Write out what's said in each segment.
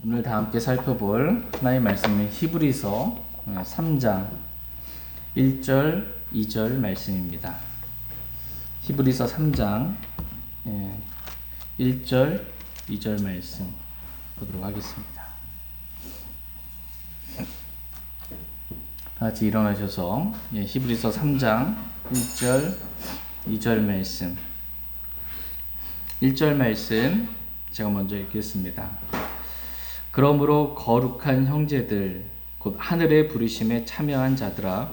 오늘 다 함께 살펴볼 하나님의 말씀은 히브리서 3장 1절, 2절 말씀입니다. 히브리서 3장 1절, 2절 말씀 보도록 하겠습니다. 다 같이 일어나셔서 히브리서 3장 1절, 2절 말씀 1절 말씀 제가 먼저 읽겠습니다. 그러므로 거룩한 형제들 곧 하늘의 부르심에 참여한 자들아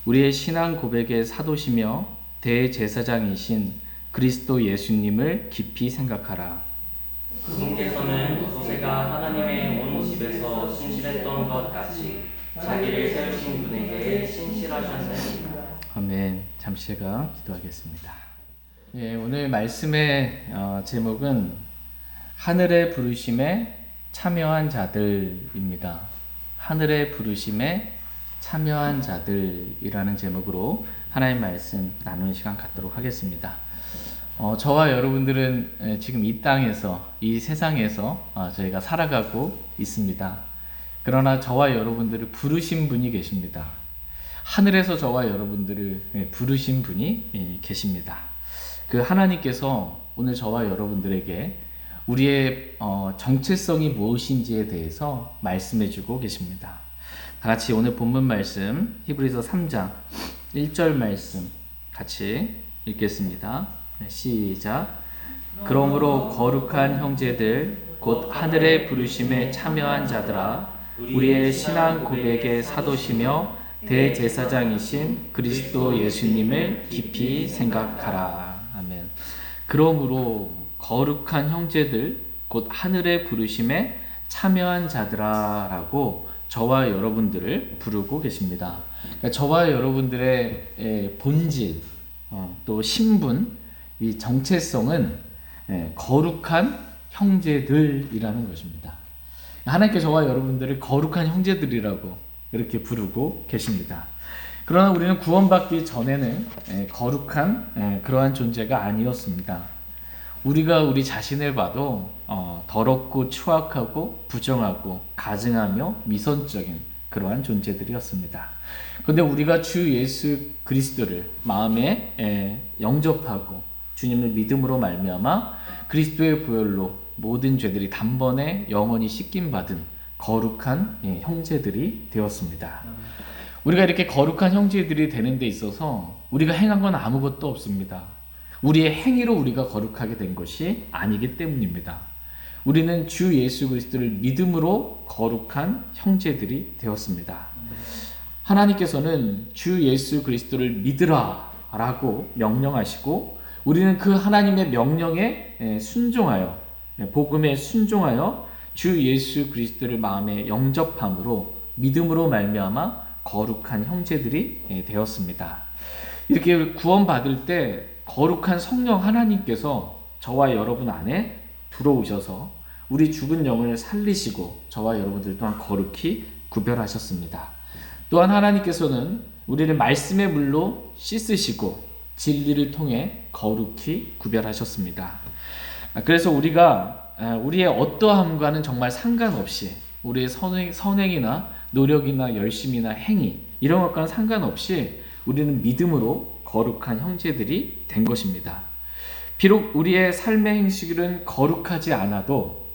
우리의 신앙 고백의 사도시며 대제사장이신 그리스도 예수님을 깊이 생각하라. 그분께서는 모세가 하나님의 온 집에서 신실했던 것 같이 자기를 세우신 분에게 신실하셨느니라. 아멘. 잠시 제가 기도하겠습니다. 오늘 말씀의 제목은 하늘의 부르심에 참여한 자들입니다. 하늘의 부르심에 참여한 자들이라는 제목으로 하나님의 말씀 나누는 시간 갖도록 하겠습니다. 저와 여러분들은 지금 이 땅에서, 이 세상에서 저희가 살아가고 있습니다. 그러나 저와 여러분들을 부르신 분이 계십니다. 하늘에서 저와 여러분들을 부르신 분이 계십니다. 그 하나님께서 오늘 저와 여러분들에게 우리의 정체성이 무엇인지에 대해서 말씀해 주고 계십니다. 다 같이 오늘 본문 말씀 히브리서 3장 1절 말씀 같이 읽겠습니다. 시작. 그러므로 거룩한 형제들 곧 하늘의 부르심에 참여한 자들아 우리의 신앙 고백의 사도시며 대제사장이신 그리스도 예수님을 깊이 생각하라. 아멘. 그러므로 거룩한 형제들 곧 하늘의 부르심에 참여한 자들아 라고 저와 여러분들을 부르고 계십니다. 그러니까 저와 여러분들의 본질 또 신분 이 정체성은 거룩한 형제들이라는 것입니다. 하나님께 저와 여러분들을 거룩한 형제들이라고 이렇게 부르고 계십니다. 그러나 우리는 구원받기 전에는 거룩한 그러한 존재가 아니었습니다. 우리가 우리 자신을 봐도 더럽고 추악하고 부정하고 가증하며 미선적인 그러한 존재들이었습니다. 그런데 우리가 주 예수 그리스도를 마음에 영접하고 주님을 믿음으로 말미암아 그리스도의 보혈로 모든 죄들이 단번에 영원히 씻김 받은 거룩한 형제들이 되었습니다. 우리가 이렇게 거룩한 형제들이 되는 데 있어서 우리가 행한 건 아무것도 없습니다. 우리의 행위로 우리가 거룩하게 된 것이 아니기 때문입니다. 우리는 주 예수 그리스도를 믿음으로 거룩한 형제들이 되었습니다. 하나님께서는 주 예수 그리스도를 믿으라 라고 명령하시고 우리는 그 하나님의 명령에 순종하여 복음에 순종하여 주 예수 그리스도를 마음에 영접함으로 믿음으로 말미암아 거룩한 형제들이 되었습니다. 이렇게 구원받을 때 거룩한 성령 하나님께서 저와 여러분 안에 들어오셔서 우리 죽은 영을 살리시고 저와 여러분들 또한 거룩히 구별하셨습니다. 또한 하나님께서는 우리를 말씀의 물로 씻으시고 진리를 통해 거룩히 구별하셨습니다. 그래서 우리가 우리의 어떠함과는 정말 상관없이 우리의 선행이나 노력이나 열심이나 행위 이런 것과는 상관없이 우리는 믿음으로 거룩한 형제들이 된 것입니다. 비록 우리의 삶의 행실은 거룩하지 않아도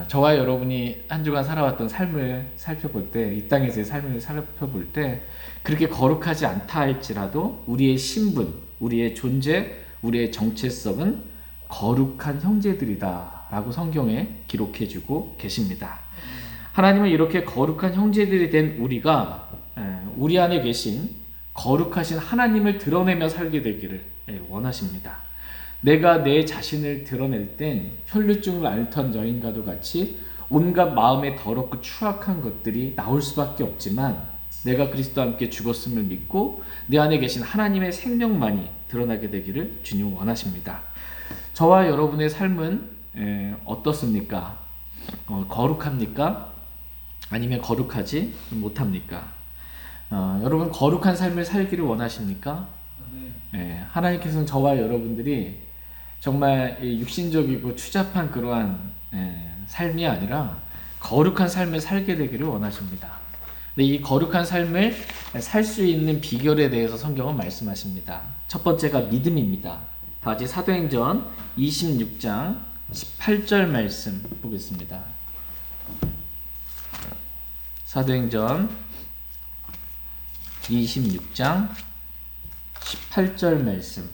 저와 여러분이 한 주간 살아왔던 삶을 살펴볼 때, 이 땅에서의 삶을 살펴볼 때 그렇게 거룩하지 않다 할지라도 우리의 신분, 우리의 존재, 우리의 정체성은 거룩한 형제들이다 라고 성경에 기록해주고 계십니다. 하나님은 이렇게 거룩한 형제들이 된 우리가 우리 안에 계신 거룩하신 하나님을 드러내며 살게 되기를 원하십니다. 내가 내 자신을 드러낼 땐 혈루증을 앓던 여인과도 같이 온갖 마음에 더럽고 추악한 것들이 나올 수밖에 없지만 내가 그리스도와 함께 죽었음을 믿고 내 안에 계신 하나님의 생명만이 드러나게 되기를 주님 원하십니다. 저와 여러분의 삶은 어떻습니까? 거룩합니까? 아니면 거룩하지 못합니까? 여러분 거룩한 삶을 살기를 원하십니까? 하나님께서는 저와 여러분들이 정말 육신적이고 추잡한 그러한 삶이 아니라 거룩한 삶을 살게 되기를 원하십니다. 근데 이 거룩한 삶을 살 수 있는 비결에 대해서 성경은 말씀하십니다. 첫 번째가 믿음입니다. 다 같이 사도행전 26장 18절 말씀 보겠습니다. 사도행전 26장 18절 말씀.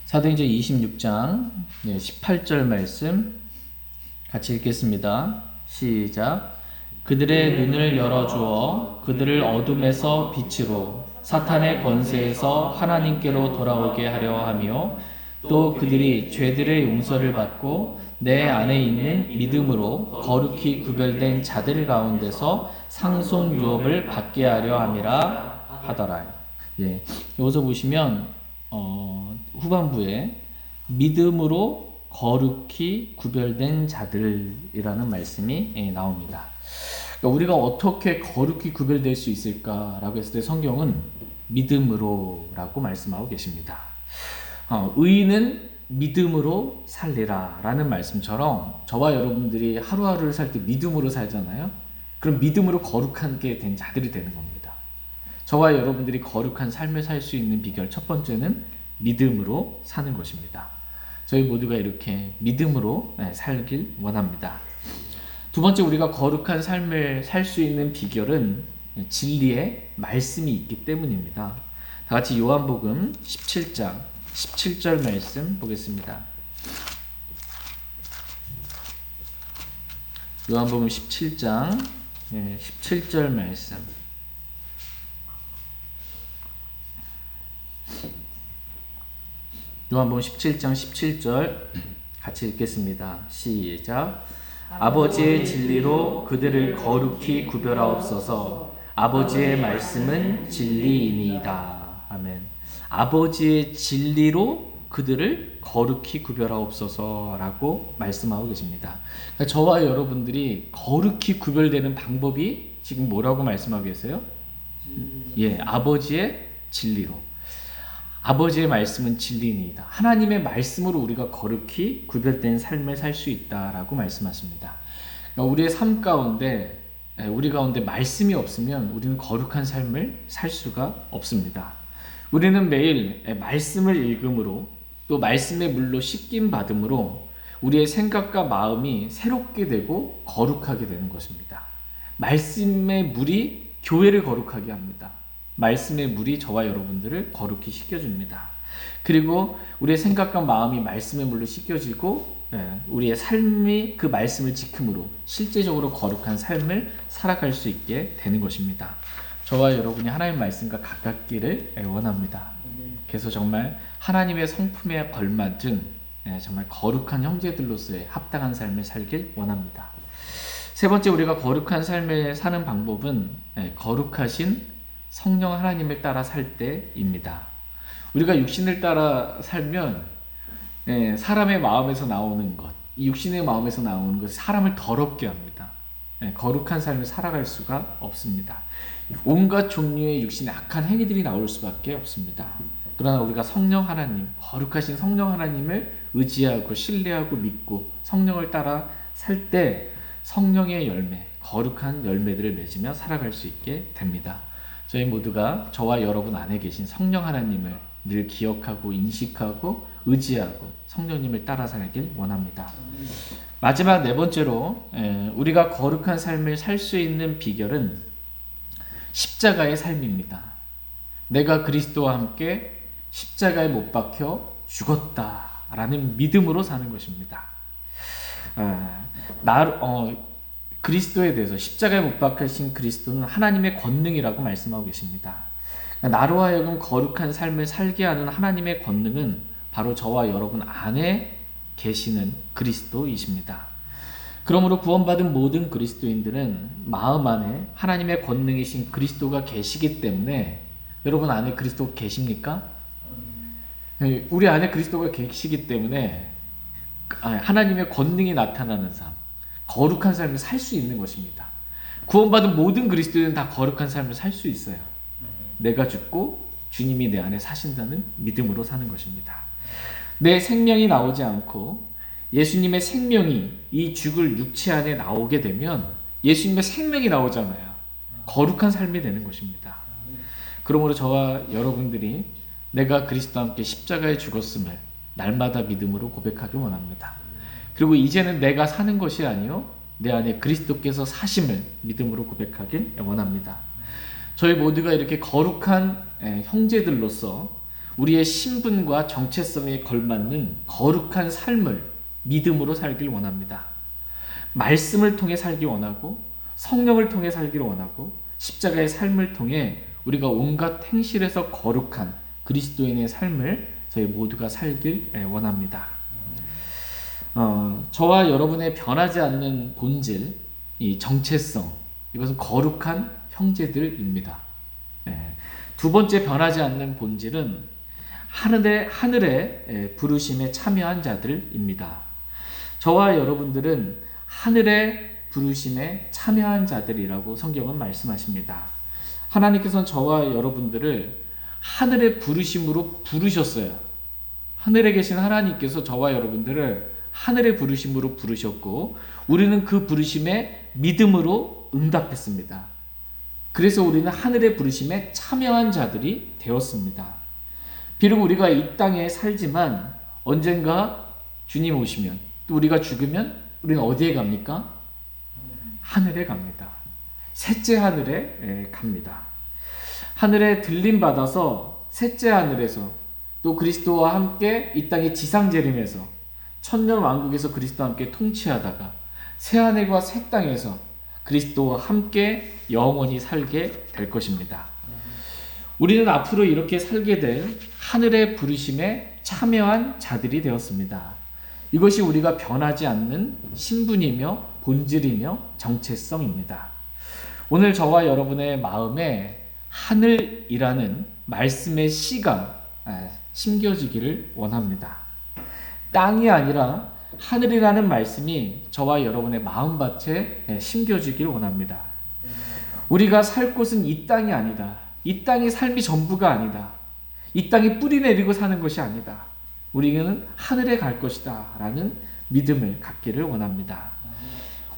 사도행전 26장 18절 말씀 같이 읽겠습니다. 시작. 그들의 눈을 열어주어 그들을 어둠에서 빛으로 사탄의 권세에서 하나님께로 돌아오게 하려 하며 또 그들이 죄들의 용서를 받고 내 안에 있는 믿음으로 거룩히 구별된 자들 가운데서 상속 유업을 받게 하려 함이라 하더라. 여기서 보시면 후반부에 믿음으로 거룩히 구별된 자들이라는 말씀이 나옵니다. 그러니까 우리가 어떻게 거룩히 구별될 수 있을까라고 했을 때 성경은 믿음으로라고 말씀하고 계십니다. 의인은 믿음으로 살리라 라는 말씀처럼 저와 여러분들이 하루하루를 살 때 믿음으로 살잖아요. 그럼 믿음으로 거룩하게 된 자들이 되는 겁니다. 저와 여러분들이 거룩한 삶을 살 수 있는 비결 첫 번째는 믿음으로 사는 것입니다. 저희 모두가 이렇게 믿음으로 살길 원합니다. 두 번째, 우리가 거룩한 삶을 살 수 있는 비결은 진리의 말씀이 있기 때문입니다. 다 같이 요한복음 17장 17절 말씀 보겠습니다. 요한복음 17장 17절 말씀. 요한복음 17장 17절 같이 읽겠습니다. 시작. 아버지의 진리로 그들을 거룩히 구별하옵소서. 아버지의 말씀은 진리이니이다. 아멘. 아버지의 진리로 그들을 거룩히 구별하옵소서라고 말씀하고 계십니다. 그러니까 저와 여러분들이 거룩히 구별되는 방법이 지금 뭐라고 말씀하고 계세요? 아버지의 진리로. 아버지의 말씀은 진리니이다. 하나님의 말씀으로 우리가 거룩히 구별된 삶을 살 수 있다라고 말씀하십니다. 그러니까 우리의 삶 가운데 우리 가운데 말씀이 없으면 우리는 거룩한 삶을 살 수가 없습니다. 우리는 매일 말씀을 읽음으로 또 말씀의 물로 씻김 받음으로 우리의 생각과 마음이 새롭게 되고 거룩하게 되는 것입니다. 말씀의 물이 교회를 거룩하게 합니다. 말씀의 물이 저와 여러분들을 거룩히 씻겨줍니다. 그리고 우리의 생각과 마음이 말씀의 물로 씻겨지고 우리의 삶이 그 말씀을 지킴으로 실제적으로 거룩한 삶을 살아갈 수 있게 되는 것입니다. 저와 여러분이 하나님의 말씀과 가깝기를 원합니다. 그래서 정말 하나님의 성품에 걸맞은 정말 거룩한 형제들로서의 합당한 삶을 살길 원합니다. 세 번째, 우리가 거룩한 삶을 사는 방법은 거룩하신 성령 하나님을 따라 살 때입니다. 우리가 육신을 따라 살면 사람의 마음에서 나오는 것, 이 육신의 마음에서 나오는 것이 사람을 더럽게 합니다. 거룩한 삶을 살아갈 수가 없습니다. 온갖 종류의 육신의 악한 행위들이 나올 수밖에 없습니다. 그러나 우리가 성령 하나님, 거룩하신 성령 하나님을 의지하고 신뢰하고 믿고 성령을 따라 살 때 성령의 열매, 거룩한 열매들을 맺으며 살아갈 수 있게 됩니다. 저희 모두가 저와 여러분 안에 계신 성령 하나님을 늘 기억하고 인식하고 의지하고 성령님을 따라 살길 원합니다. 마지막 네 번째로 우리가 거룩한 삶을 살 수 있는 비결은 십자가의 삶입니다. 내가 그리스도와 함께 십자가에 못 박혀 죽었다라는 믿음으로 사는 것입니다. 그리스도에 대해서 십자가에 못 박히신 그리스도는 하나님의 권능이라고 말씀하고 계십니다. 나로 하여금 거룩한 삶을 살게 하는 하나님의 권능은 바로 저와 여러분 안에 계시는 그리스도이십니다. 그러므로 구원받은 모든 그리스도인들은 마음 안에 하나님의 권능이신 그리스도가 계시기 때문에, 여러분 안에 그리스도 계십니까? 우리 안에 그리스도가 계시기 때문에 하나님의 권능이 나타나는 삶, 거룩한 삶을 살 수 있는 것입니다. 구원받은 모든 그리스도인은 다 거룩한 삶을 살 수 있어요. 내가 죽고 주님이 내 안에 사신다는 믿음으로 사는 것입니다. 내 생명이 나오지 않고 예수님의 생명이 이 죽을 육체 안에 나오게 되면 예수님의 생명이 나오잖아요. 거룩한 삶이 되는 것입니다. 그러므로 저와 여러분들이 내가 그리스도와 함께 십자가에 죽었음을 날마다 믿음으로 고백하길 원합니다. 그리고 이제는 내가 사는 것이 아니요 내 안에 그리스도께서 사심을 믿음으로 고백하길 원합니다. 저희 모두가 이렇게 거룩한 형제들로서 우리의 신분과 정체성에 걸맞는 거룩한 삶을 믿음으로 살길 원합니다. 말씀을 통해 살기 원하고 성령을 통해 살기를 원하고 십자가의 삶을 통해 우리가 온갖 행실에서 거룩한 그리스도인의 삶을 저희 모두가 살길 원합니다. 저와 여러분의 변하지 않는 본질, 이 정체성, 이것은 거룩한 형제들입니다. 두 번째 변하지 않는 본질은 하늘의 부르심에 참여한 자들입니다. 저와 여러분들은 하늘의 부르심에 참여한 자들이라고 성경은 말씀하십니다. 하나님께서는 저와 여러분들을 하늘의 부르심으로 부르셨어요. 하늘에 계신 하나님께서 저와 여러분들을 하늘의 부르심으로 부르셨고 우리는 그 부르심에 믿음으로 응답했습니다. 그래서 우리는 하늘의 부르심에 참여한 자들이 되었습니다. 비록 우리가 이 땅에 살지만 언젠가 주님 오시면 또 우리가 죽으면 우리는 어디에 갑니까? 하늘에 갑니다. 셋째 하늘에 갑니다. 하늘에 들림 받아서 셋째 하늘에서 또 그리스도와 함께 이 땅의 지상 재림에서 천년 왕국에서 그리스도와 함께 통치하다가 새 하늘과 새 땅에서 그리스도와 함께 영원히 살게 될 것입니다. 우리는 앞으로 이렇게 살게 될 하늘의 부르심에 참여한 자들이 되었습니다. 이것이 우리가 변하지 않는 신분이며 본질이며 정체성입니다. 오늘 저와 여러분의 마음에 하늘이라는 말씀의 씨가 심겨지기를 원합니다. 땅이 아니라 하늘이라는 말씀이 저와 여러분의 마음밭에 심겨지기를 원합니다. 우리가 살 곳은 이 땅이 아니다. 이 땅이 삶이 전부가 아니다. 이 땅에 뿌리 내리고 사는 것이 아니다. 우리는 하늘에 갈 것이다 라는 믿음을 갖기를 원합니다.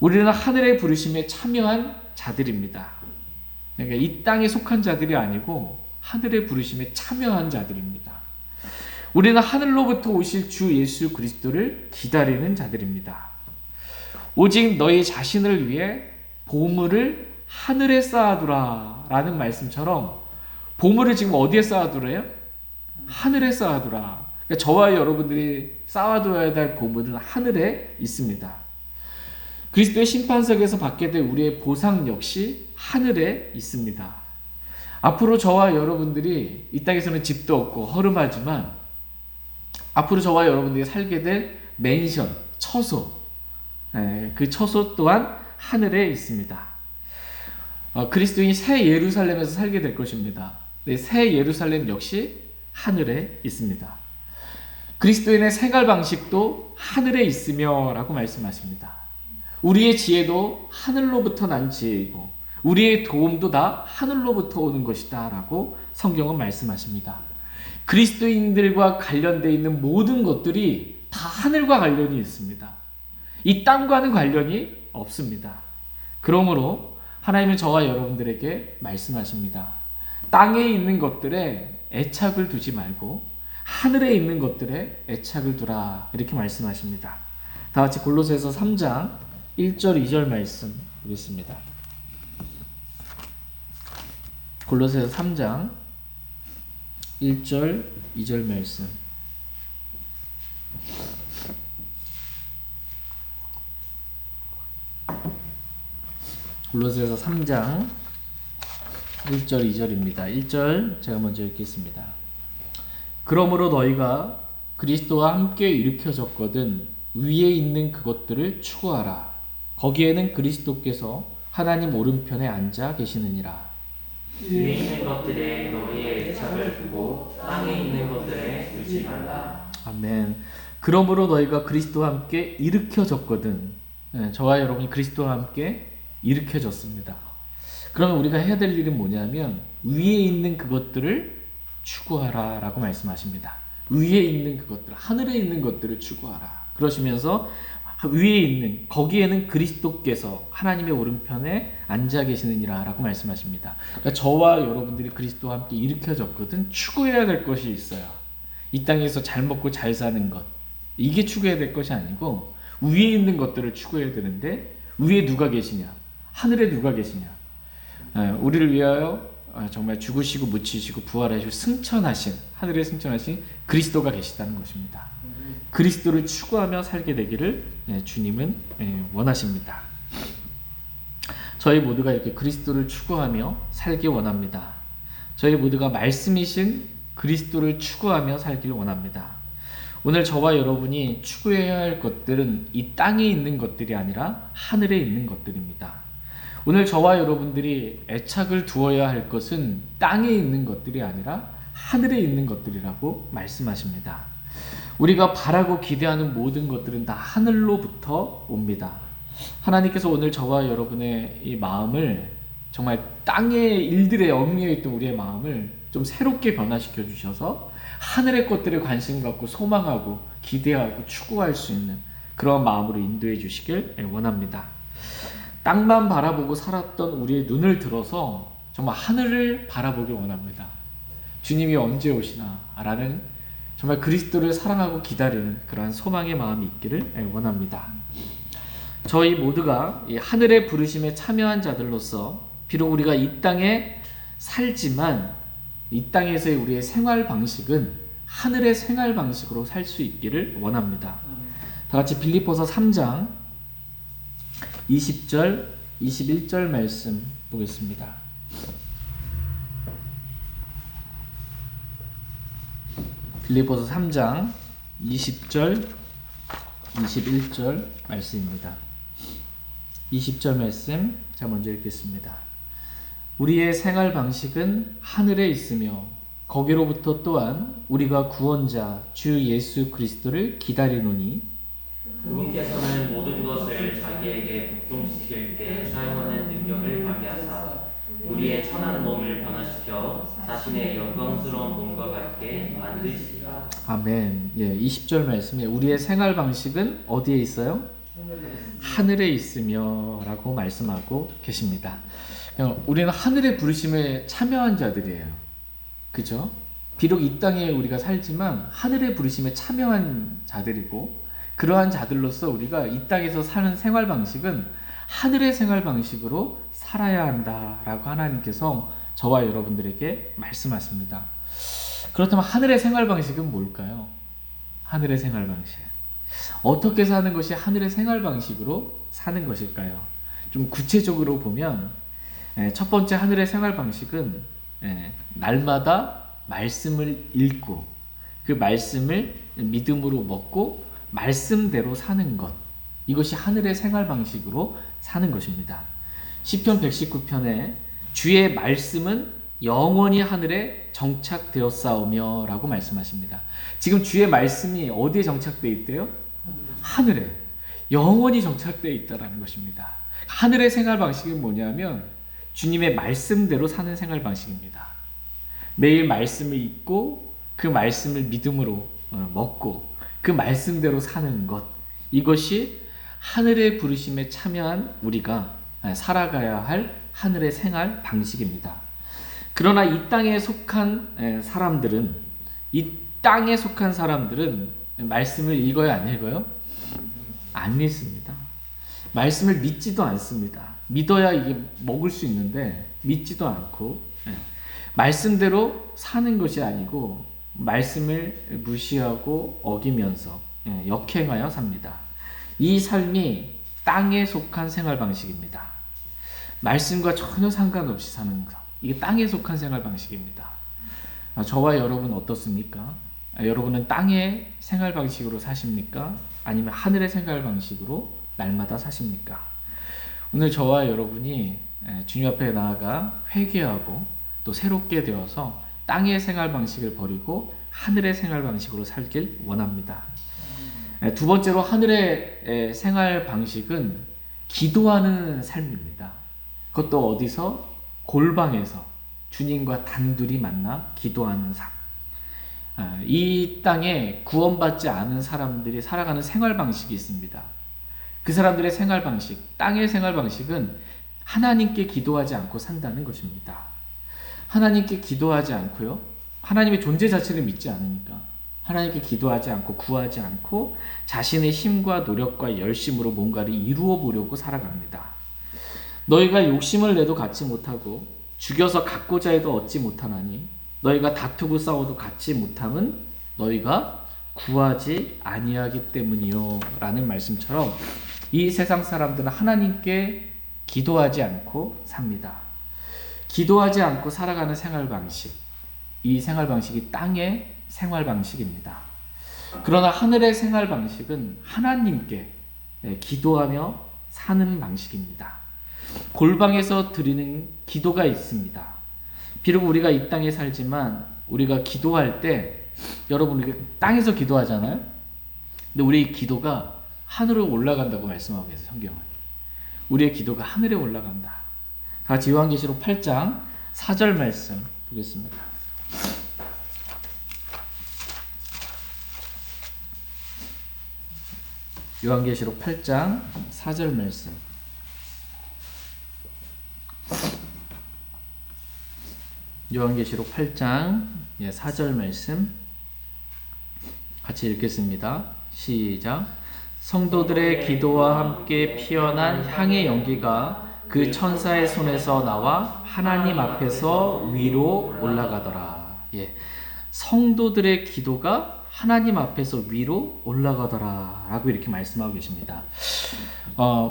우리는 하늘의 부르심에 참여한 자들입니다. 그러니까 이 땅에 속한 자들이 아니고 하늘의 부르심에 참여한 자들입니다. 우리는 하늘로부터 오실 주 예수 그리스도를 기다리는 자들입니다. 오직 너희 자신을 위해 보물을 하늘에 쌓아두라 라는 말씀처럼 보물을 지금 어디에 쌓아두래요? 하늘에 쌓아두라. 그러니까 저와 여러분들이 쌓아둬야 될 보물은 하늘에 있습니다. 그리스도의 심판석에서 받게 될 우리의 보상 역시 하늘에 있습니다. 앞으로 저와 여러분들이 이 땅에서는 집도 없고 허름하지만 앞으로 저와 여러분들이 살게 될 맨션, 처소, 그 처소 또한 하늘에 있습니다. 그리스도인이 새 예루살렘에서 살게 될 것입니다. 새 예루살렘 역시 하늘에 있습니다. 그리스도인의 생활 방식도 하늘에 있으며 라고 말씀하십니다. 우리의 지혜도 하늘로부터 난 지혜이고 우리의 도움도 다 하늘로부터 오는 것이다 라고 성경은 말씀하십니다. 그리스도인들과 관련되어 있는 모든 것들이 다 하늘과 관련이 있습니다. 이 땅과는 관련이 없습니다. 그러므로 하나님은 저와 여러분들에게 말씀하십니다. 땅에 있는 것들에 애착을 두지 말고 하늘에 있는 것들에 애착을 두라 이렇게 말씀하십니다. 다 같이 골로새서 3장 1절 2절 말씀 보겠습니다. 골로새서 3장 1절 2절 말씀. 골로새서 3장 1절 2절입니다. 1절 제가 먼저 읽겠습니다. 그러므로 너희가 그리스도와 함께 일으켜졌거든 위에 있는 그것들을 추구하라. 거기에는 그리스도께서 하나님 오른편에 앉아 계시느니라. 위에 있는 것들에 너희의 애착을 두고 땅에 있는 것들에 두지 말라. 아멘. 그러므로 너희가 그리스도와 함께 일으켜졌거든. 저와 여러분이 그리스도와 함께 일으켜졌습니다. 그러면 우리가 해야 될 일은 뭐냐면 위에 있는 그것들을 추구하라 라고 말씀하십니다. 위에 있는 그것들, 하늘에 있는 것들을 추구하라. 그러시면서 위에 있는 거기에는 그리스도께서 하나님의 오른편에 앉아 계시느니라 라고 말씀하십니다. 그러니까 저와 여러분들이 그리스도와 함께 일으켜졌거든 추구해야 될 것이 있어요. 이 땅에서 잘 먹고 잘 사는 것, 이게 추구해야 될 것이 아니고 위에 있는 것들을 추구해야 되는데 위에 누가 계시냐? 하늘에 누가 계시냐? 우리를 위하여 정말 죽으시고 묻히시고 부활하시고 승천하신, 하늘에 승천하신 그리스도가 계시다는 것입니다. 그리스도를 추구하며 살게 되기를 주님은 원하십니다. 저희 모두가 이렇게 그리스도를 추구하며 살기 원합니다. 저희 모두가 말씀이신 그리스도를 추구하며 살기를 원합니다. 오늘 저와 여러분이 추구해야 할 것들은 이 땅에 있는 것들이 아니라 하늘에 있는 것들입니다. 오늘 저와 여러분들이 애착을 두어야 할 것은 땅에 있는 것들이 아니라 하늘에 있는 것들이라고 말씀하십니다. 우리가 바라고 기대하는 모든 것들은 다 하늘로부터 옵니다. 하나님께서 오늘 저와 여러분의 이 마음을 정말 땅의 일들에 얽매여 있던 우리의 마음을 좀 새롭게 변화시켜 주셔서 하늘의 것들에 관심 갖고 소망하고 기대하고 추구할 수 있는 그런 마음으로 인도해 주시길 원합니다. 땅만 바라보고 살았던 우리의 눈을 들어서 정말 하늘을 바라보길 원합니다. 주님이 언제 오시나 라는 정말 그리스도를 사랑하고 기다리는 그러한 소망의 마음이 있기를 원합니다. 저희 모두가 이 하늘의 부르심에 참여한 자들로서 비록 우리가 이 땅에 살지만 이 땅에서의 우리의 생활 방식은 하늘의 생활 방식으로 살 수 있기를 원합니다. 다 같이 빌립보서 3장 20절, 21절 말씀 보겠습니다. 빌립보서 3장 20절, 21절 말씀입니다. 20절 말씀 제가 먼저 읽겠습니다. 우리의 생활 방식은 하늘에 있으며 거기로부터 또한 우리가 구원자 주 예수 그리스도를 기다리노니 그분께서는 모든 것을 자기에게 복종시킬 때 사용하는 능력을 발휘하사 우리의 천한 몸을 변화시켜 자신의 영광스러운 몸과 같게 만드시리라. 아멘. 20절 말씀에 우리의 생활 방식은 어디에 있어요? 하늘에 있으며 라고 말씀하고 계십니다. 우리는 하늘의 부르심에 참여한 자들이에요. 그죠? 비록 이 땅에 우리가 살지만 하늘의 부르심에 참여한 자들이고 그러한 자들로서 우리가 이 땅에서 사는 생활 방식은 하늘의 생활 방식으로 살아야 한다라고 하나님께서 저와 여러분들에게 말씀하십니다. 그렇다면 하늘의 생활 방식은 뭘까요? 하늘의 생활 방식. 어떻게 사는 것이 하늘의 생활 방식으로 사는 것일까요? 좀 구체적으로 보면 첫 번째 하늘의 생활 방식은 날마다 말씀을 읽고 그 말씀을 믿음으로 먹고 말씀대로 사는 것, 이것이 하늘의 생활 방식으로 사는 것입니다. 시편 119편에 주의 말씀은 영원히 하늘에 정착되었사오며 라고 말씀하십니다. 지금 주의 말씀이 어디에 정착되어 있대요? 하늘에 영원히 정착되어 있다는 것입니다. 하늘의 생활 방식은 뭐냐면 주님의 말씀대로 사는 생활 방식입니다. 매일 말씀을 읽고 그 말씀을 믿음으로 먹고 그 말씀대로 사는 것, 이것이 하늘의 부르심에 참여한 우리가 살아가야 할 하늘의 생활 방식입니다. 그러나 이 땅에 속한 사람들은 말씀을 읽어요, 안 읽어요? 안 읽습니다. 말씀을 믿지도 않습니다. 믿어야 이게 먹을 수 있는데 믿지도 않고 말씀대로 사는 것이 아니고 말씀을 무시하고 어기면서 역행하여 삽니다. 이 삶이 땅에 속한 생활 방식입니다. 말씀과 전혀 상관없이 사는 것, 이게 땅에 속한 생활 방식입니다. 저와 여러분 어떻습니까? 여러분은 땅의 생활 방식으로 사십니까? 아니면 하늘의 생활 방식으로 날마다 사십니까? 오늘 저와 여러분이 주님 앞에 나아가 회개하고 또 새롭게 되어서 땅의 생활 방식을 버리고 하늘의 생활 방식으로 살길 원합니다. 두 번째로 하늘의 생활 방식은 기도하는 삶입니다. 그것도 어디서? 골방에서 주님과 단둘이 만나 기도하는 삶. 이 땅에 구원받지 않은 사람들이 살아가는 생활 방식이 있습니다. 그 사람들의 생활 방식, 땅의 생활 방식은 하나님께 기도하지 않고 산다는 것입니다. 하나님께 기도하지 않고요. 하나님의 존재 자체를 믿지 않으니까 하나님께 기도하지 않고 구하지 않고 자신의 힘과 노력과 열심으로 뭔가를 이루어 보려고 살아갑니다. 너희가 욕심을 내도 갖지 못하고 죽여서 갖고자 해도 얻지 못하나니 너희가 다투고 싸워도 갖지 못함은 너희가 구하지 아니하기 때문이요 라는 말씀처럼 이 세상 사람들은 하나님께 기도하지 않고 삽니다. 기도하지 않고 살아가는 생활 방식, 이 생활 방식이 땅의 생활 방식입니다. 그러나 하늘의 생활 방식은 하나님께 기도하며 사는 방식입니다. 골방에서 드리는 기도가 있습니다. 비록 우리가 이 땅에 살지만 우리가 기도할 때 여러분 우리가 땅에서 기도하잖아요. 근데 우리의 기도가 하늘로 올라간다고 말씀하고 계세요. 성경은. 우리의 기도가 하늘에 올라간다. 다 같이 요한계시록 8장 4절 말씀 보겠습니다. 요한계시록 8장 4절 말씀. 요한계시록 8장 4절 말씀 같이 읽겠습니다. 시작. 성도들의 기도와 함께 피어난 향의 연기가 그 천사의 손에서 나와 하나님 앞에서 위로 올라가더라. 성도들의 기도가 하나님 앞에서 위로 올라가더라 라고 이렇게 말씀하고 계십니다.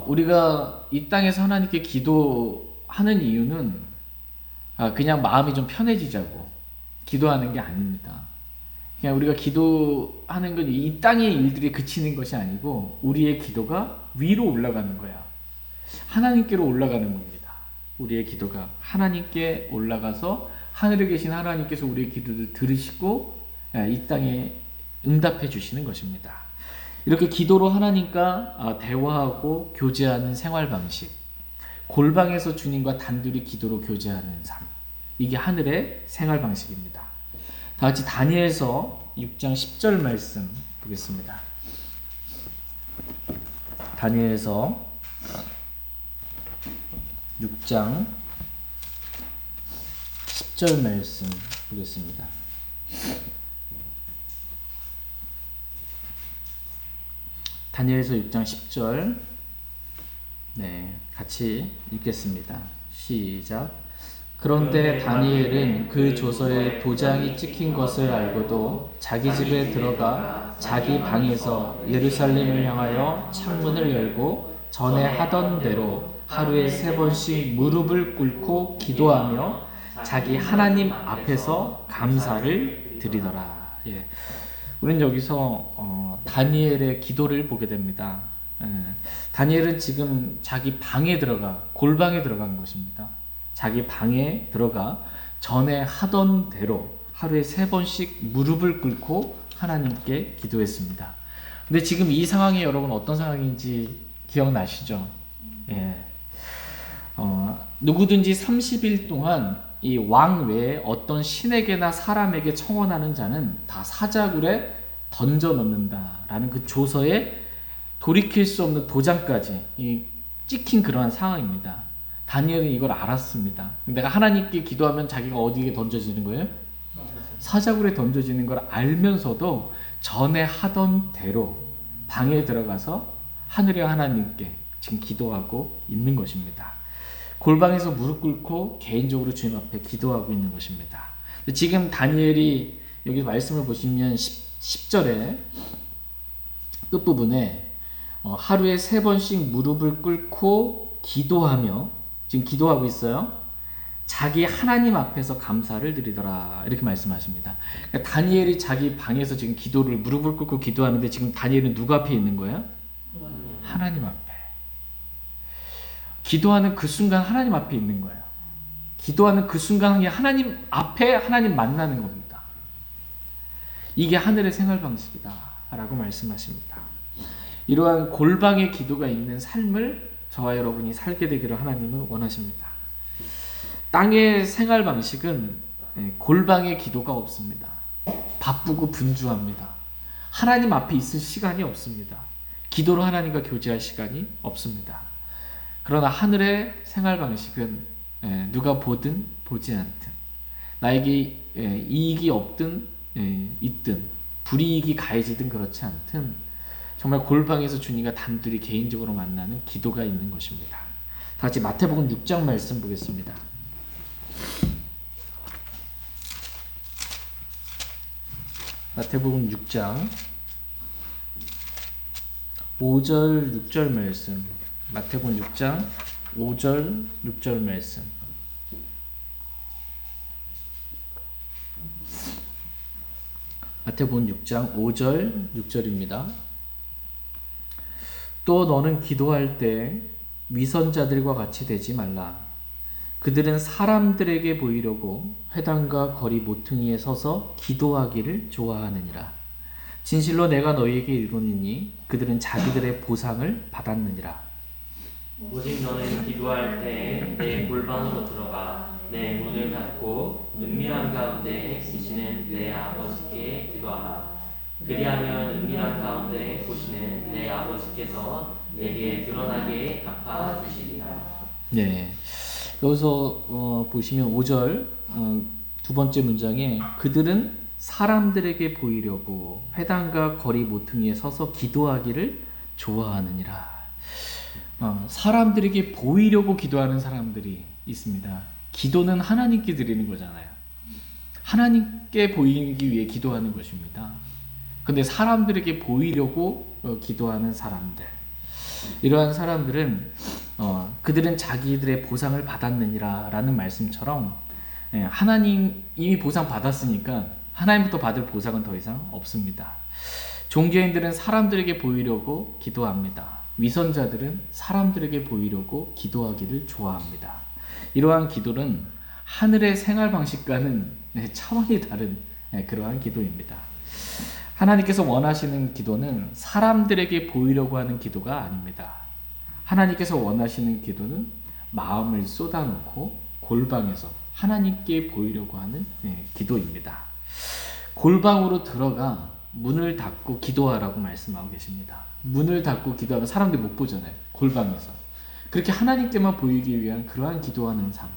우리가 이 땅에서 하나님께 기도하는 이유는 그냥 마음이 좀 편해지자고 기도하는 게 아닙니다. 그냥 우리가 기도하는 건 이 땅의 일들이 그치는 것이 아니고 우리의 기도가 위로 올라가는 거야. 하나님께로 올라가는 겁니다. 우리의 기도가 하나님께 올라가서 하늘에 계신 하나님께서 우리의 기도를 들으시고 이 땅에 응답해 주시는 것입니다. 이렇게 기도로 하나님과 대화하고 교제하는 생활 방식, 골방에서 주님과 단둘이 기도로 교제하는 삶, 이게 하늘의 생활 방식입니다. 다 같이 다니엘서 6장 10절 말씀 보겠습니다. 다니엘서 6장 10절 말씀 보겠습니다. 다니엘서 6장 10절 같이 읽겠습니다. 시작. 그런데 다니엘은 그 조서에 도장이 찍힌 것을 알고도 자기 집에 들어가 자기 방에서 예루살렘을 향하여 창문을 열고 전에 하던 대로 하루에 3번씩 무릎을 꿇고 기도하며 자기 하나님 앞에서 감사를 드리더라. 우리는 여기서 다니엘의 기도를 보게 됩니다. 다니엘은 지금 자기 방에 들어가 골방에 들어간 것입니다. 자기 방에 들어가 전에 하던 대로 하루에 3번씩 무릎을 꿇고 하나님께 기도했습니다. 근데 지금 이 상황이 여러분 어떤 상황인지 기억나시죠? 누구든지 30일 동안 이 왕 외에 어떤 신에게나 사람에게 청원하는 자는 다 사자굴에 던져 넣는다라는 그 조서에 돌이킬 수 없는 도장까지 찍힌 그러한 상황입니다. 다니엘은 이걸 알았습니다. 내가 하나님께 기도하면 자기가 어디에 던져지는 거예요? 사자굴에 던져지는 걸 알면서도 전에 하던 대로 방에 들어가서 하늘의 하나님께 지금 기도하고 있는 것입니다. 골방에서 무릎 꿇고 개인적으로 주님 앞에 기도하고 있는 것입니다. 지금 다니엘이 여기 말씀을 보시면 10절에 끝부분에 하루에 3번씩 무릎을 꿇고 기도하며 지금 기도하고 있어요. 자기 하나님 앞에서 감사를 드리더라 이렇게 말씀하십니다. 그러니까 다니엘이 자기 방에서 지금 기도를 무릎을 꿇고 기도하는데 지금 다니엘은 누구 앞에 있는 거예요? 하나님 앞에. 기도하는 그 순간 하나님 앞에 있는 거예요. 기도하는 그 순간 하나님 앞에 하나님 만나는 겁니다. 이게 하늘의 생활 방식이다 라고 말씀하십니다. 이러한 골방의 기도가 있는 삶을 저와 여러분이 살게 되기를 하나님은 원하십니다. 땅의 생활 방식은 골방의 기도가 없습니다. 바쁘고 분주합니다. 하나님 앞에 있을 시간이 없습니다. 기도로 하나님과 교제할 시간이 없습니다. 그러나 하늘의 생활 방식은 누가 보든 보지 않든, 나에게 이익이 없든 있든, 불이익이 가해지든 그렇지 않든 정말 골방에서 주님과 단둘이 개인적으로 만나는 기도가 있는 것입니다. 다 같이 마태복음 6장 말씀 보겠습니다. 마태복음 6장 5절 6절 말씀. 마태복음 6장 5절 6절 말씀. 마태복음 6장 5절 6절입니다. 또 너는 기도할 때 위선자들과 같이 되지 말라. 그들은 사람들에게 보이려고 회당과 거리 모퉁이에 서서 기도하기를 좋아하느니라. 진실로 내가 너희에게 이르노니 그들은 자기들의 보상을 받았느니라. 오직 너는 기도할 때 내 골방으로 들어가 내 문을 닫고 은밀한 가운데 계시는 내 아버지께 기도하라. 그리하면 은밀한 가운데 보시는 내 아버지께서 내게 드러나게 갚아주시리라. 네, 여기서 보시면 5절 두 번째 문장에 그들은 사람들에게 보이려고 회당과 거리 모퉁이에 서서 기도하기를 좋아하느니라. 사람들에게 보이려고 기도하는 사람들이 있습니다. 기도는 하나님께 드리는 거잖아요. 하나님께 보이기 위해 기도하는 것입니다. 근데 사람들에게 보이려고 기도하는 사람들, 이러한 사람들은 그들은 자기들의 보상을 받았느니라 라는 말씀처럼 하나님 이미 보상 받았으니까 하나님부터 받을 보상은 더 이상 없습니다. 종교인들은 사람들에게 보이려고 기도합니다. 위선자들은 사람들에게 보이려고 기도하기를 좋아합니다. 이러한 기도는 하늘의 생활 방식과는 차원이 다른 그러한 기도입니다. 하나님께서 원하시는 기도는 사람들에게 보이려고 하는 기도가 아닙니다. 하나님께서 원하시는 기도는 마음을 쏟아놓고 골방에서 하나님께 보이려고 하는 기도입니다. 골방으로 들어가 문을 닫고 기도하라고 말씀하고 계십니다. 문을 닫고 기도하면 사람들이 못 보잖아요. 골방에서. 그렇게 하나님께만 보이기 위한 그러한 기도하는 삶,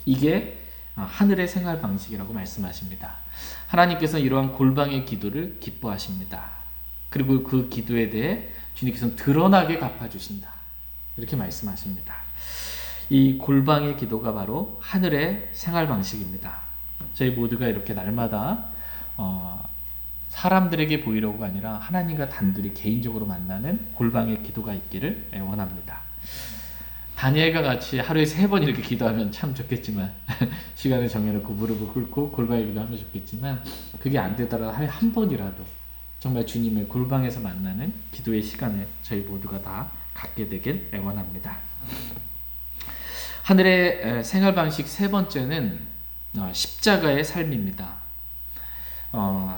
이게 하늘의 생활 방식이라고 말씀하십니다. 하나님께서는 이러한 골방의 기도를 기뻐하십니다. 그리고 그 기도에 대해 주님께서는 드러나게 갚아주신다, 이렇게 말씀하십니다. 이 골방의 기도가 바로 하늘의 생활 방식입니다. 저희 모두가 이렇게 날마다 사람들에게 보이려고가 아니라 하나님과 단둘이 개인적으로 만나는 골방의 기도가 있기를 원합니다. 다니엘과 같이 하루에 3번 이렇게 기도하면 참 좋겠지만 시간을 정해놓고 무릎을 꿇고 골방에 기도하면 좋겠지만 그게 안 되더라도 하루에 한 번이라도 정말 주님을 골방에서 만나는 기도의 시간을 저희 모두가 다 갖게 되길 원합니다. 하늘의 생활 방식 세 번째는 십자가의 삶입니다.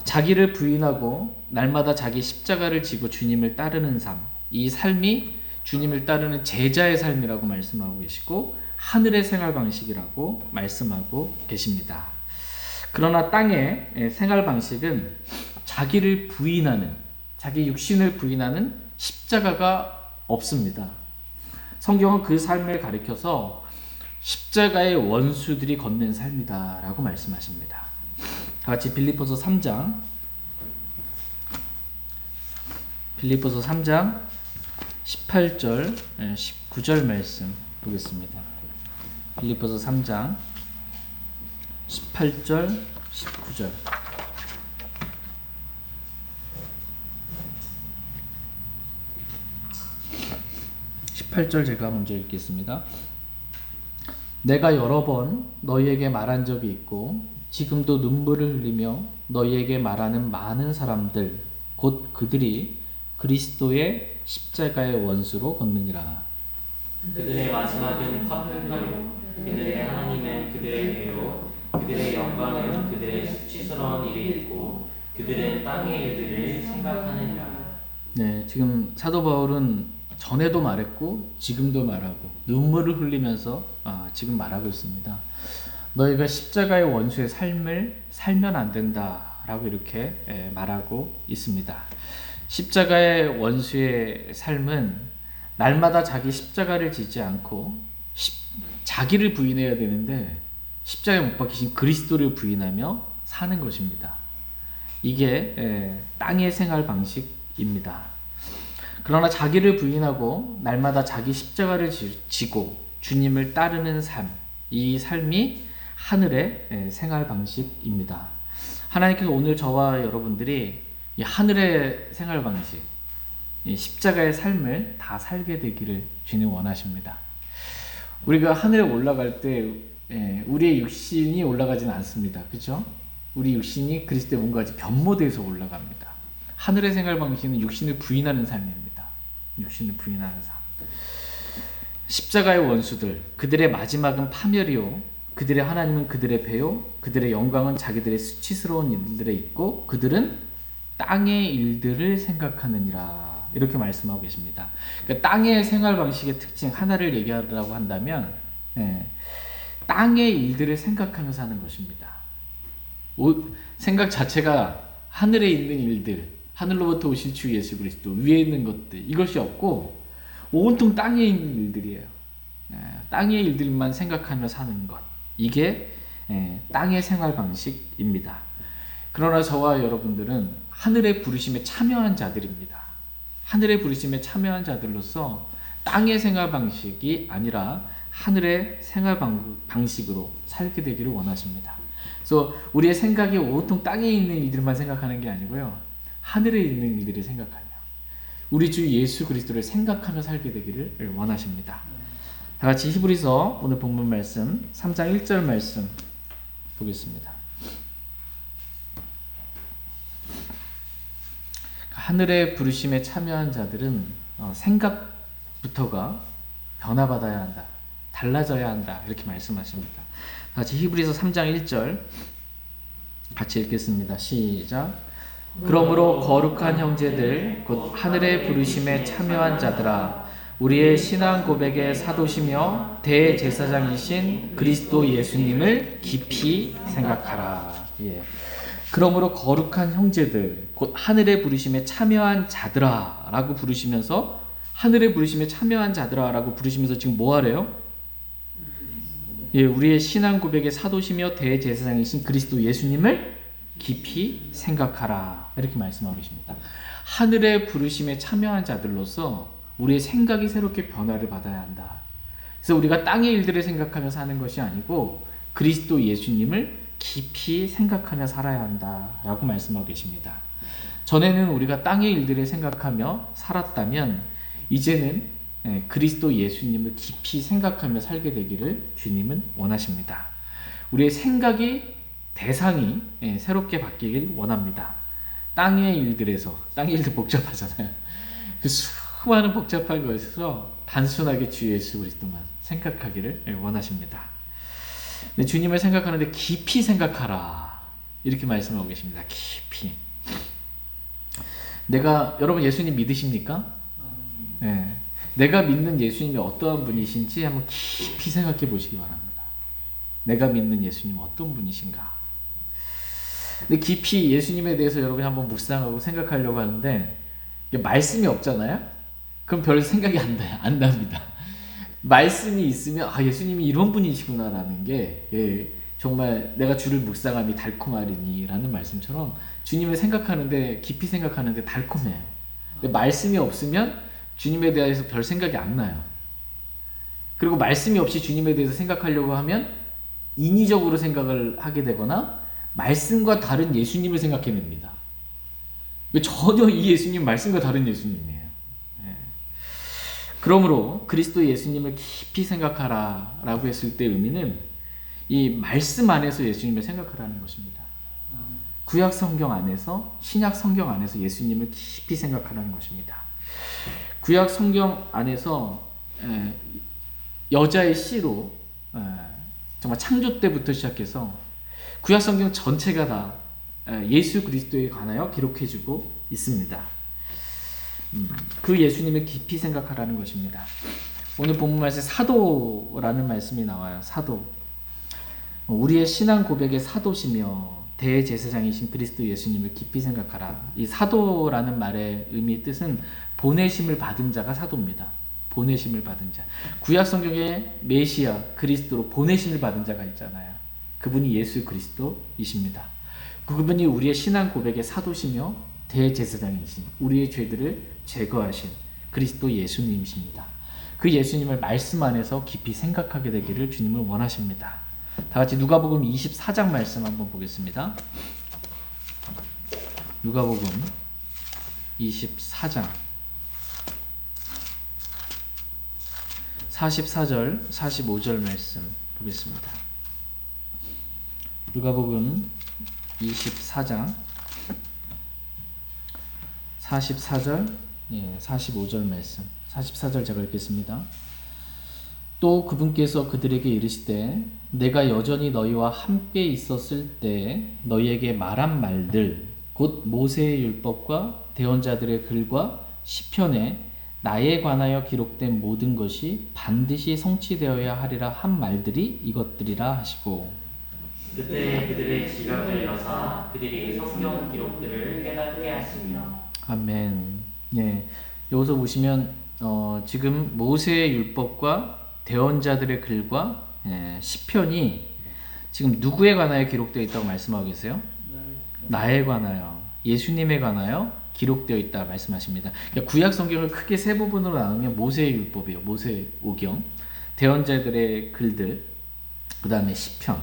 자기를 부인하고 날마다 자기 십자가를 지고 주님을 따르는 삶, 이 삶이 주님을 따르는 제자의 삶이라고 말씀하고 계시고 하늘의 생활 방식이라고 말씀하고 계십니다. 그러나 땅의 생활 방식은 자기를 부인하는, 자기 육신을 부인하는 십자가가 없습니다. 성경은 그 삶을 가리켜서 십자가의 원수들이 걷는 삶이다 라고 말씀하십니다. 같이 빌립보서 3장 18절 19절 말씀 보겠습니다. 빌립보서 3장 18절 19절. 18절 제가 먼저 읽겠습니다. 내가 여러 번 너희에게 말한 적이 있고 지금도 눈물을 흘리며 너희에게 말하는 많은 사람들 곧 그들이 그리스도의 십자가의 원수로 걷느니라. 그들의 마지막은 화평하요 그들의 하나님은 그들의 배요 그들의 영광은 그들의 수치스러운 일이고 그들은 땅의 일들을 생각하느니라. 네, 지금 사도 바울은 전에도 말했고 지금도 말하고 눈물을 흘리면서 지금 말하고 있습니다. 너희가 십자가의 원수의 삶을 살면 안 된다라고 이렇게 말하고 있습니다. 십자가의 원수의 삶은 날마다 자기 십자가를 지지 않고 자기를 부인해야 되는데 십자가에 못 박히신 그리스도를 부인하며 사는 것입니다. 이게 땅의 생활 방식입니다. 그러나 자기를 부인하고 날마다 자기 십자가를 지고 주님을 따르는 삶, 이 삶이 하늘의 생활 방식입니다. 하나님께서 오늘 저와 여러분들이 이 하늘의 생활 방식, 이 십자가의 삶을 다 살게 되기를 주님 원하십니다. 우리가 하늘에 올라갈 때 우리의 육신이 올라가지는 않습니다. 그렇죠? 우리 육신이 그리스도의 몸과 같이 변모돼서 올라갑니다. 하늘의 생활 방식은 육신을 부인하는 삶입니다. 육신을 부인하는 삶. 십자가의 원수들, 그들의 마지막은 파멸이요, 그들의 하나님은 그들의 배요, 그들의 영광은 자기들의 수치스러운 일들에 있고 그들은 땅의 일들을 생각하느니라, 이렇게 말씀하고 계십니다. 그러니까 땅의 생활 방식의 특징 하나를 얘기하라고 한다면 땅의 일들을 생각하며 사는 것입니다. 생각 자체가 하늘에 있는 일들, 하늘로부터 오신 주 예수 그리스도, 위에 있는 것들, 이것이 없고 온통 땅에 있는 일들이에요. 땅의 일들만 생각하며 사는 것, 이게 땅의 생활 방식입니다. 그러나 저와 여러분들은 하늘의 부르심에 참여한 자들입니다. 하늘의 부르심에 참여한 자들로서 땅의 생활 방식이 아니라 하늘의 생활 방식으로 살게 되기를 원하십니다. 그래서 우리의 생각이 온통 땅에 있는 일들만 생각하는 게 아니고요, 하늘에 있는 일들을 생각하며 우리 주 예수 그리스도를 생각하며 살게 되기를 원하십니다. 다 같이 히브리서 오늘 본문 말씀 3장 1절 말씀 보겠습니다. 하늘의 부르심에 참여한 자들은 생각부터가 변화받아야 한다, 달라져야 한다, 이렇게 말씀하십니다. 같이 히브리서 3장 1절 같이 읽겠습니다. 시작. 그러므로 거룩한 형제들 곧 하늘의 부르심에 참여한 자들아, 우리의 신앙 고백의 사도시며 대제사장이신 그리스도 예수님을 깊이 생각하라. 예. 그러므로 거룩한 형제들 곧 하늘의 부르심에 참여한 자들아 라고 부르시면서, 하늘의 부르심에 참여한 자들아 라고 부르시면서 지금 뭐 하래요? 예, 우리의 신앙 고백의 사도시며 대제사장이신 그리스도 예수님을 깊이 생각하라, 이렇게 말씀하고 계십니다. 하늘의 부르심에 참여한 자들로서 우리의 생각이 새롭게 변화를 받아야 한다. 그래서 우리가 땅의 일들을 생각하며 사는 것이 아니고 그리스도 예수님을 깊이 생각하며 살아야 한다라고 말씀하고 계십니다. 전에는 우리가 땅의 일들을 생각하며 살았다면 이제는 그리스도 예수님을 깊이 생각하며 살게 되기를 주님은 원하십니다. 우리의 생각이, 대상이 새롭게 바뀌길 원합니다. 땅의 일들에서, 땅의 일들 복잡하잖아요. 수많은 복잡한 것에서 단순하게 주 예수 그리스도만 생각하기를 원하십니다. 주님을 생각하는데 깊이 생각하라, 이렇게 말씀하고 계십니다. 깊이. 여러분 예수님 믿으십니까? 네. 내가 믿는 예수님이 어떠한 분이신지 한번 깊이 생각해 보시기 바랍니다. 내가 믿는 예수님 어떤 분이신가? 근데 깊이 예수님에 대해서 여러분이 한번 묵상하고 생각하려고 하는데 말씀이 없잖아요? 그럼 별 생각이 안 납니다. 말씀이 있으면 예수님이 이런 분이시구나라는 게 정말 내가 주를 묵상함이 달콤하리니 라는 말씀처럼 주님을 생각하는데, 깊이 생각하는데 달콤해요. 근데 말씀이 없으면 주님에 대해서 별 생각이 안 나요. 그리고 말씀이 없이 주님에 대해서 생각하려고 하면 인위적으로 생각을 하게 되거나 말씀과 다른 예수님을 생각해냅니다. 전혀 이 예수님 말씀과 다른 예수님이에요. 그러므로 그리스도 예수님을 깊이 생각하라 라고 했을 때 의미는 이 말씀 안에서 예수님을 생각하라는 것입니다. 구약 성경 안에서, 신약 성경 안에서 예수님을 깊이 생각하라는 것입니다. 구약 성경 안에서 여자의 씨로 정말 창조 때부터 시작해서 구약 성경 전체가 다 예수 그리스도에 관하여 기록해주고 있습니다. 그 예수님을 깊이 생각하라는 것입니다. 오늘 본문 말씀에 사도라는 말씀이 나와요. 사도. 우리의 신앙 고백의 사도시며 대제사장이신 그리스도 예수님을 깊이 생각하라. 이 사도라는 말의 의미 뜻은 보내심을 받은 자가 사도입니다. 보내심을 받은 자. 구약 성경에 메시아 그리스도로 보내심을 받은 자가 있잖아요. 그분이 예수 그리스도이십니다. 그분이 우리의 신앙 고백의 사도시며 대제사장이신 우리의 죄들을 제거하신 그리스도 예수님이십니다. 그 예수님을 말씀 안에서 깊이 생각하게 되기를 주님을 원하십니다. 다 같이 누가복음 24장 말씀 한번 보겠습니다. 누가복음 24장 44절 45절 말씀 보겠습니다. 누가복음 24장 44절 45절 말씀. 44절 제가 읽겠습니다. 또 그분께서 그들에게 이르시되 내가 여전히 너희와 함께 있었을 때 너희에게 말한 말들 곧 모세의 율법과 대언자들의 글과 시편에 나에 관하여 기록된 모든 것이 반드시 성취되어야 하리라 한 말들이 이것들이라 하시고 그때 그들의 지각을 여사 그들이 성경 기록들을 깨닫게 하시며 아멘. 예, 여기서 보시면 지금 모세의 율법과 대언자들의 글과 시편이 지금 누구에 관하여 기록되어 있다고 말씀하고 계세요? 나에 관하여, 예수님에 관하여 기록되어 있다 말씀하십니다. 그러니까 구약 성경을 크게 세 부분으로 나누면 모세의 율법이요, 모세 오경, 대언자들의 글들, 그 다음에 시편.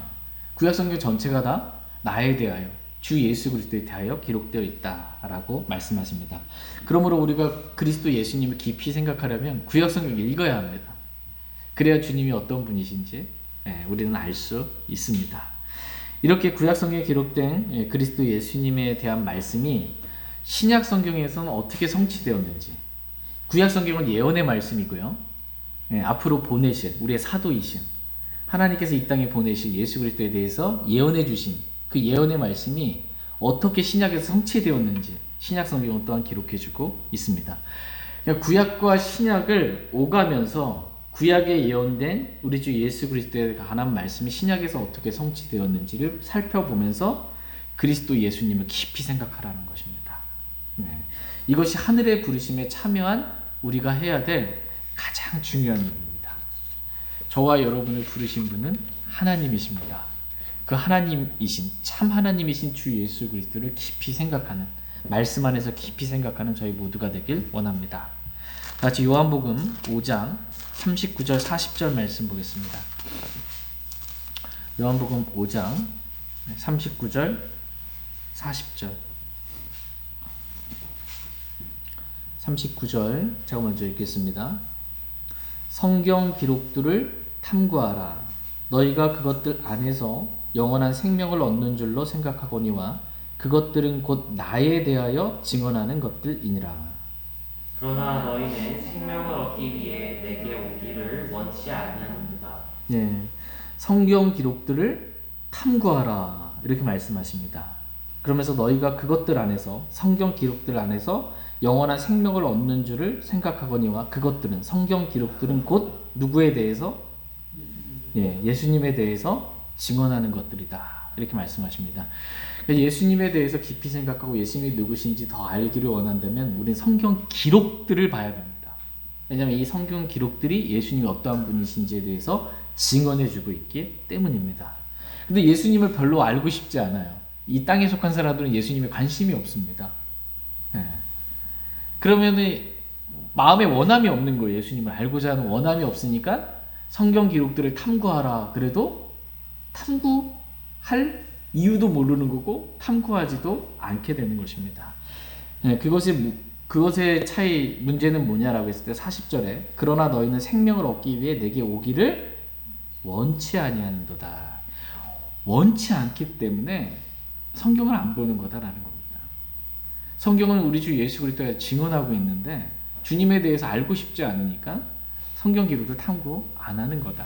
구약 성경 전체가 다 나에 대하여, 주 예수 그리스도에 대하여 기록되어 있다라고 말씀하십니다. 그러므로 우리가 그리스도 예수님을 깊이 생각하려면 구약 성경을 읽어야 합니다. 그래야 주님이 어떤 분이신지 우리는 알 수 있습니다. 이렇게 구약 성경에 기록된 그리스도 예수님에 대한 말씀이 신약 성경에서는 어떻게 성취되었는지, 구약 성경은 예언의 말씀이고요. 앞으로 보내실 우리의 사도이신 하나님께서 이 땅에 보내실 예수 그리스도에 대해서 예언해 주신 그 예언의 말씀이 어떻게 신약에서 성취되었는지 신약 성경은 또한 기록해 주고 있습니다. 그러니까 구약과 신약을 오가면서 구약에 예언된 우리 주 예수 그리스도에 관한 말씀이 신약에서 어떻게 성취되었는지를 살펴보면서 그리스도 예수님을 깊이 생각하라는 것입니다. 이것이 하늘의 부르심에 참여한 우리가 해야 될 가장 중요한 일입니다. 저와 여러분을 부르신 분은 하나님이십니다. 그 하나님이신, 참 하나님이신 주 예수 그리스도를 깊이 생각하는, 말씀 안에서 깊이 생각하는 저희 모두가 되길 원합니다. 같이 요한복음 5장 39절 40절 말씀 보겠습니다. 요한복음 5장 39절 40절 39절 제가 먼저 읽겠습니다. 성경 기록들을 탐구하라. 너희가 그것들 안에서 영원한 생명을 얻는 줄로 생각하거니와 그것들은 곧 나에 대하여 증언하는 것들이니라. 그러나 너희는 생명을 얻기 위해 내게 오기를 원치 않는다. 성경 기록들을 탐구하라 이렇게 말씀하십니다. 그러면서 너희가 그것들 안에서, 성경 기록들 안에서 영원한 생명을 얻는 줄을 생각하거니와 그것들은, 성경 기록들은 곧 누구에 대해서? 예수님에 대해서 증언하는 것들이다 이렇게 말씀하십니다. 예수님에 대해서 깊이 생각하고 예수님이 누구신지 더 알기를 원한다면 우리는 성경 기록들을 봐야 됩니다. 왜냐하면 이 성경 기록들이 예수님이 어떠한 분이신지에 대해서 증언해주고 있기 때문입니다. 근데 예수님을 별로 알고 싶지 않아요. 이 땅에 속한 사람들은 예수님에 관심이 없습니다. 그러면 마음에 원함이 없는 거예요. 예수님을 알고자 하는 원함이 없으니까 성경 기록들을 탐구하라 그래도 탐구할 이유도 모르는 거고 탐구하지도 않게 되는 것입니다. 그것의 차이, 문제는 뭐냐라고 했을 때 40절에 그러나 너희는 생명을 얻기 위해 내게 오기를 원치 아니하는도다. 원치 않기 때문에 성경을 안 보는 거다라는 겁니다. 성경은 우리 주 예수 그리스도가 증언하고 있는데 주님에 대해서 알고 싶지 않으니까 성경 기록을 탐구 안 하는 거다.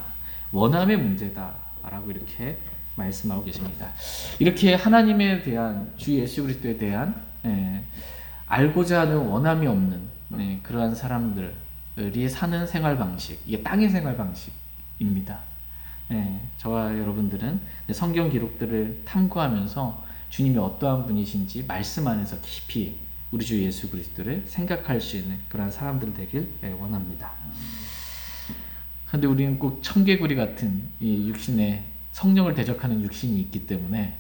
원함의 문제다라고 이렇게 말씀하고 계십니다. 이렇게 하나님에 대한, 주 예수 그리스도에 대한 알고자 하는 원함이 없는, 네, 그러한 사람들이 사는 생활 방식, 이게 땅의 생활 방식입니다. 네, 저와 여러분들은 성경 기록들을 탐구하면서 주님이 어떠한 분이신지 말씀 안에서 깊이 우리 주 예수 그리스도를 생각할 수 있는 그러한 사람들 되길 원합니다. 그런데 우리는 꼭 청개구리 같은 이 육신의 성령을 대적하는 육신이 있기 때문에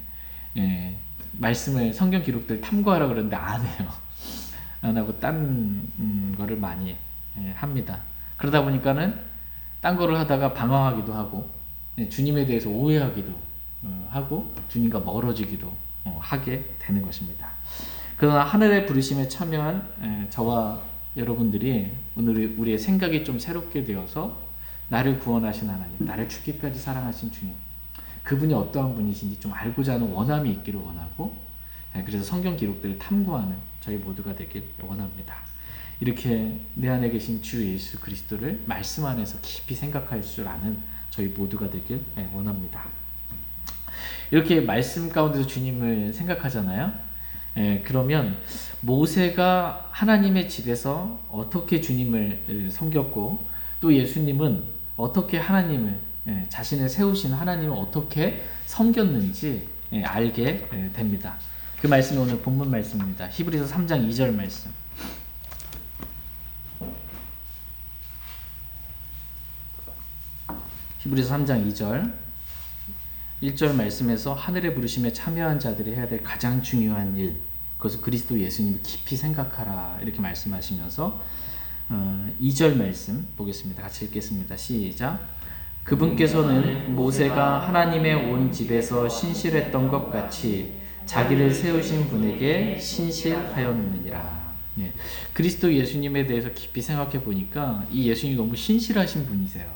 말씀을 성경 기록들 탐구하라 그러는데 안 해요. 안 하고 딴 거를 많이 합니다. 그러다 보니까는 딴 거를 하다가 방황하기도 하고 주님에 대해서 오해하기도 하고 주님과 멀어지기도 하게 되는 것입니다. 그러나 하늘의 부르심에 참여한 저와 여러분들이 오늘 우리의 생각이 좀 새롭게 되어서 나를 구원하신 하나님, 나를 죽기까지 사랑하신 주님, 그분이 어떠한 분이신지 좀 알고자 하는 원함이 있기를 원하고, 그래서 성경 기록들을 탐구하는 저희 모두가 되길 원합니다. 이렇게 내 안에 계신 주 예수 그리스도를 말씀 안에서 깊이 생각할 줄 아는 저희 모두가 되길 원합니다. 이렇게 말씀 가운데서 주님을 생각하잖아요. 그러면 모세가 하나님의 집에서 어떻게 주님을 섬겼고, 또 예수님은 어떻게 하나님을, 자신을 세우신 하나님을 어떻게 섬겼는지 알게 됩니다. 그 말씀이 오늘 본문 말씀입니다. 히브리서 3장 2절 말씀. 히브리서 3장 2절 1절 말씀에서 하늘의 부르심에 참여한 자들이 해야 될 가장 중요한 일, 그것은 그리스도 예수님을 깊이 생각하라 이렇게 말씀하시면서 2절 말씀 보겠습니다. 같이 읽겠습니다. 시작. 그분께서는 모세가 하나님의 온 집에서 신실했던 것 같이 자기를 세우신 분에게 신실하였느니라. 그리스도 예수님에 대해서 깊이 생각해 보니까 이 예수님이 너무 신실하신 분이세요.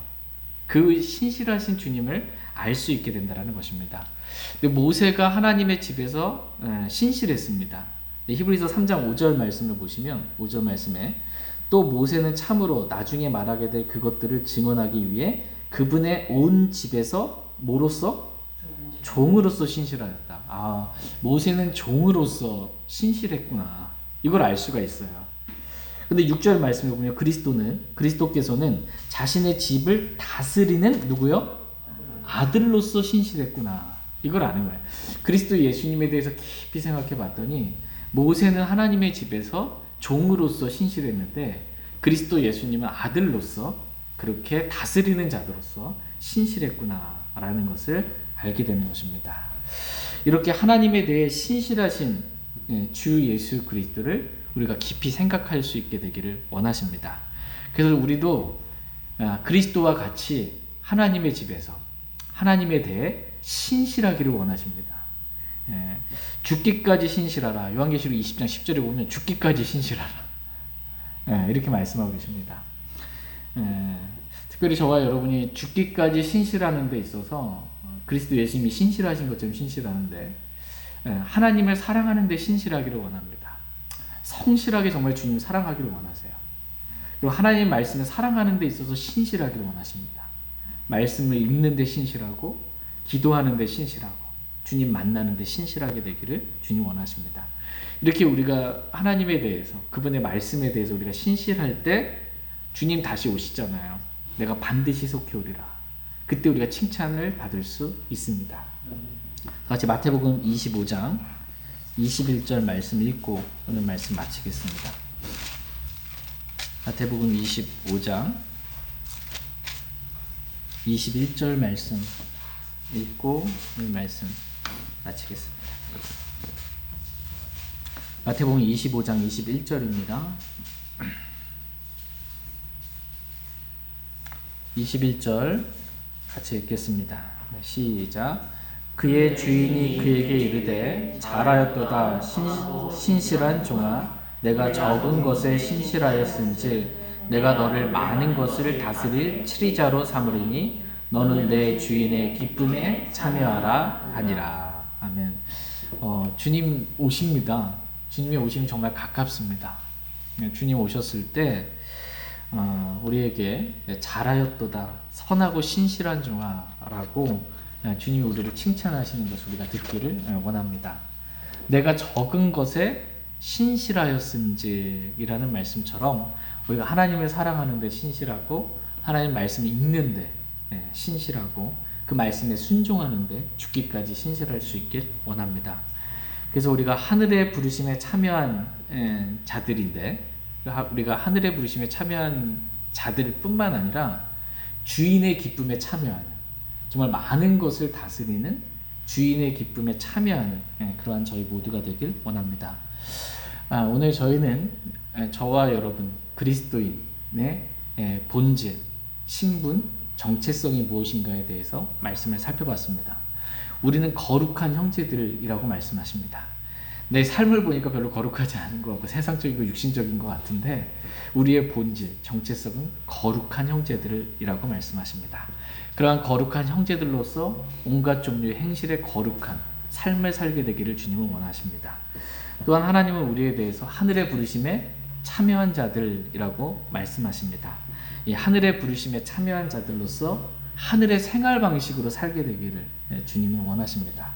그 신실하신 주님을 알 수 있게 된다는 것입니다. 모세가 하나님의 집에서 신실했습니다. 히브리서 3장 5절 말씀을 보시면 5절 말씀에 또 모세는 참으로 나중에 말하게 될 그것들을 증언하기 위해 그분의 온 집에서 뭐로써? 종으로서 신실하였다. 모세는 종으로서 신실했구나. 이걸 알 수가 있어요. 근데 6절 말씀에 보면 그리스도께서는 자신의 집을 다스리는 누구요? 아들로서 신실했구나. 이걸 아는 거예요. 그리스도 예수님에 대해서 깊이 생각해 봤더니 모세는 하나님의 집에서 종으로서 신실했는데 그리스도 예수님은 아들로서 그렇게 다스리는 자로서 신실했구나라는 것을 알게 되는 것입니다. 이렇게 하나님에 대해 신실하신 주 예수 그리스도를 우리가 깊이 생각할 수 있게 되기를 원하십니다. 그래서 우리도 그리스도와 같이 하나님의 집에서 하나님에 대해 신실하기를 원하십니다. 죽기까지 신실하라. 요한계시록 20장 10절에 보면 죽기까지 신실하라. 이렇게 말씀하고 계십니다. 특별히 저와 여러분이 죽기까지 신실하는 데 있어서 그리스도 예수님이 신실하신 것처럼 신실하는데 하나님을 사랑하는 데 신실하기를 원합니다. 성실하게 정말 주님 사랑하기를 원하세요. 그리고 하나님 말씀을 사랑하는 데 있어서 신실하기를 원하십니다. 말씀을 읽는 데 신실하고 기도하는 데 신실하고 주님 만나는 데 신실하게 되기를 주님 원하십니다. 이렇게 우리가 하나님에 대해서 그분의 말씀에 대해서 우리가 신실할 때 주님 다시 오시잖아요. 내가 반드시 속히 오리라. 그때 우리가 칭찬을 받을 수 있습니다. 같이 마태복음 25장 21절 말씀 읽고 오늘 말씀 마치겠습니다. 마태복음 25장 21절 말씀 읽고 오늘 말씀 마치겠습니다. 마태복음 25장 21절입니다. 21절 같이 읽겠습니다. 시작. 그의 주인이 그에게 이르되 잘하였도다 신실한 종아 내가 적은 것에 신실하였은즉 내가 너를 많은 것을 다스릴 치리자로 삼으리니 너는 내 주인의 기쁨에 참여하라 하니라. 아멘. 주님 오십니다. 주님의 오심이 정말 가깝습니다. 주님 오셨을 때 우리에게 잘하였도다 선하고 신실한 종아라고 주님이 우리를 칭찬하시는 것을 우리가 듣기를 원합니다. 내가 적은 것에 신실하였음직이라는 말씀처럼 우리가 하나님을 사랑하는데 신실하고 하나님 말씀을 읽는데 신실하고 그 말씀에 순종하는데 죽기까지 신실할 수 있길 원합니다. 그래서 우리가 하늘의 부르심에 참여한 자들인데 우리가 하늘의 부르심에 참여한 자들 뿐만 아니라 주인의 기쁨에 참여하는 정말 많은 것을 다스리는 주인의 기쁨에 참여하는 그러한 저희 모두가 되길 원합니다. 오늘 저희는 저와 여러분 그리스도인의 본질, 신분, 정체성이 무엇인가에 대해서 말씀을 살펴봤습니다. 우리는 거룩한 형제들이라고 말씀하십니다. 내 삶을 보니까 별로 거룩하지 않은 것 같고 세상적이고 육신적인 것 같은데 우리의 본질, 정체성은 거룩한 형제들이라고 말씀하십니다. 그러한 거룩한 형제들로서 온갖 종류의 행실에 거룩한 삶을 살게 되기를 주님은 원하십니다. 또한 하나님은 우리에 대해서 하늘의 부르심에 참여한 자들이라고 말씀하십니다. 이 하늘의 부르심에 참여한 자들로서 하늘의 생활 방식으로 살게 되기를 주님은 원하십니다.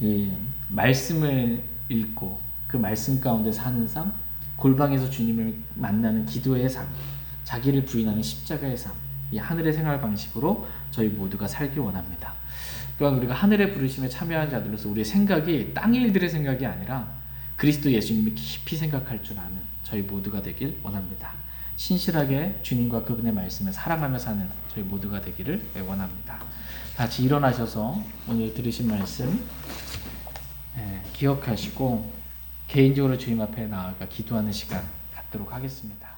이 말씀을 읽고 그 말씀 가운데 사는 삶, 골방에서 주님을 만나는 기도의 삶, 자기를 부인하는 십자가의 삶, 이 하늘의 생활 방식으로 저희 모두가 살기 원합니다. 또한 우리가 하늘의 부르심에 참여한 자들로서 우리의 생각이 땅의 일들의 생각이 아니라 그리스도 예수님을 깊이 생각할 줄 아는 저희 모두가 되길 원합니다. 신실하게 주님과 그분의 말씀을 사랑하며 사는 저희 모두가 되기를 원합니다. 같이 일어나셔서 오늘 들으신 말씀 기억하시고 개인적으로 주님 앞에 나아가 기도하는 시간 갖도록 하겠습니다.